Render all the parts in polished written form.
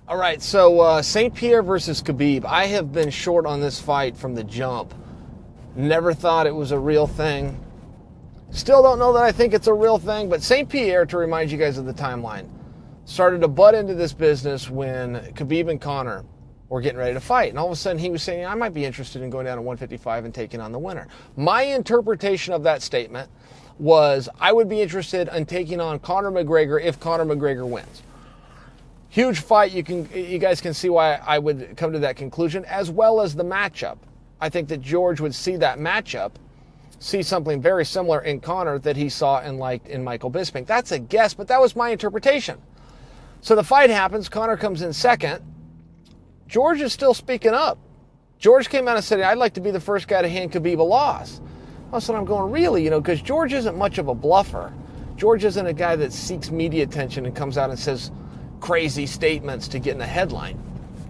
All right, so St. Pierre versus Khabib. I have been short on this fight from the jump. Never thought it was a real thing. Still don't know that I think it's a real thing, but St. Pierre, to remind you guys of the timeline, started to butt into this business when Khabib and Conor were getting ready to fight. And all of a sudden he was saying, I might be interested in going down to 155 and taking on the winner. My interpretation of that statement was I would be interested in taking on Conor McGregor if Conor McGregor wins. Huge fight. You guys can see why I would come to that conclusion, as well as the matchup. I think that George would see that matchup, see something very similar in Conor that he saw and liked in Michael Bisping. That's a guess, but that was my interpretation. So the fight happens. Conor comes in second. George is still speaking up. George came out and said, I'd like to be the first guy to hand Khabib a loss. So I'm going, really? Because George isn't much of a bluffer. George isn't a guy that seeks media attention and comes out and says crazy statements to get in a headline.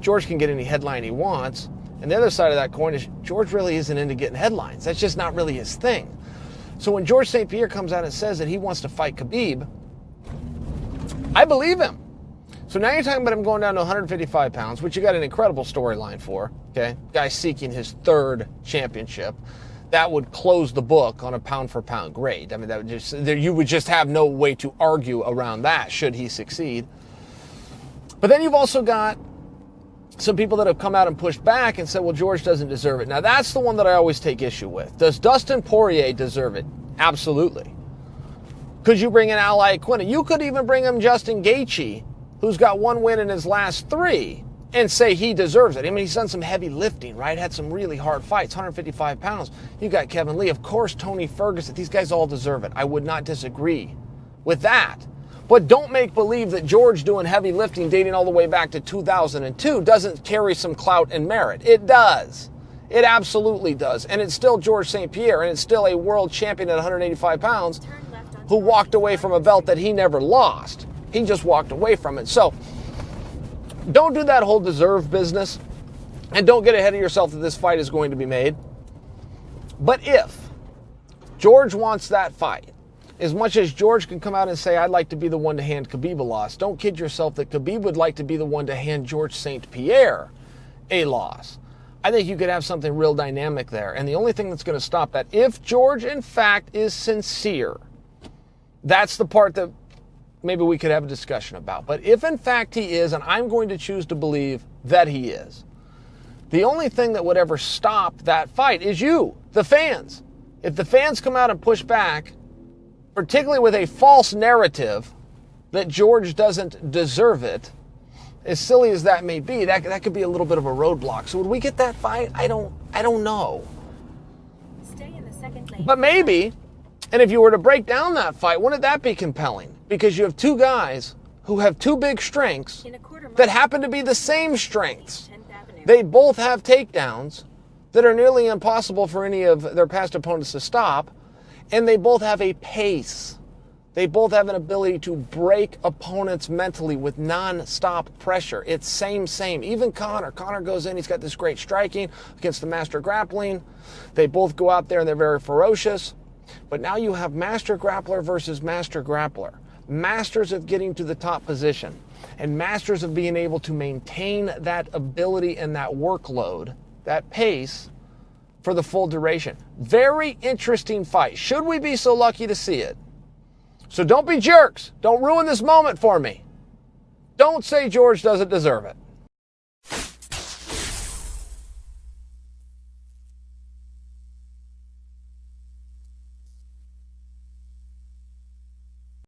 George can get any headline he wants. And the other side of that coin is George really isn't into getting headlines. That's just not really his thing. So when George St. Pierre comes out and says that he wants to fight Khabib, I believe him. So now you're talking about him going down to 155 pounds, which you got an incredible storyline for, okay? Guy seeking his third championship. That would close the book on a pound-for-pound grade. I mean, that would just, you would just have no way to argue around that should he succeed. But then you've also got some people that have come out and pushed back and said, well, George doesn't deserve it. Now, that's the one that I always take issue with. Does Dustin Poirier deserve it? Absolutely. Could you bring in Al Iaquinta? You could even bring him Justin Gaethje, who's got one win in his last three, and say he deserves it. I mean, he's done some heavy lifting, right? Had some really hard fights, 155 pounds. You got Kevin Lee, of course, Tony Ferguson. These guys all deserve it. I would not disagree with that. But don't make believe that George doing heavy lifting dating all the way back to 2002 doesn't carry some clout and merit. It does. It absolutely does. And it's still George St. Pierre, and it's still a world champion at 185 pounds who walked away from a belt that he never lost. He just walked away from it. So don't do that whole deserve business, and don't get ahead of yourself that this fight is going to be made. But if George wants that fight, as much as George can come out and say, I'd like to be the one to hand Khabib a loss, don't kid yourself that Khabib would like to be the one to hand George St. Pierre a loss. I think you could have something real dynamic there. And the only thing that's going to stop that, if George, in fact, is sincere, that's the part that maybe we could have a discussion about. But if, in fact, he is, and I'm going to choose to believe that he is, the only thing that would ever stop that fight is you, the fans. If the fans come out and push back, particularly with a false narrative that George doesn't deserve it, as silly as that may be, that could be a little bit of a roadblock. So would we get that fight? I don't know. Stay in the second lane. But maybe, and if you were to break down that fight, wouldn't that be compelling? Because you have two guys who have two big strengths that happen to be the same strengths. They both have takedowns that are nearly impossible for any of their past opponents to stop. And they both have a pace. They both have an ability to break opponents mentally with non-stop pressure. It's same. Even Conor. Conor goes in, he's got this great striking against the master grappling. They both go out there and they're very ferocious. But now you have master grappler versus master grappler. Masters of getting to the top position. And masters of being able to maintain that ability and that workload, that pace, for the full duration. Very interesting fight. Should we be so lucky to see it? So don't be jerks. Don't ruin this moment for me. Don't say George doesn't deserve it.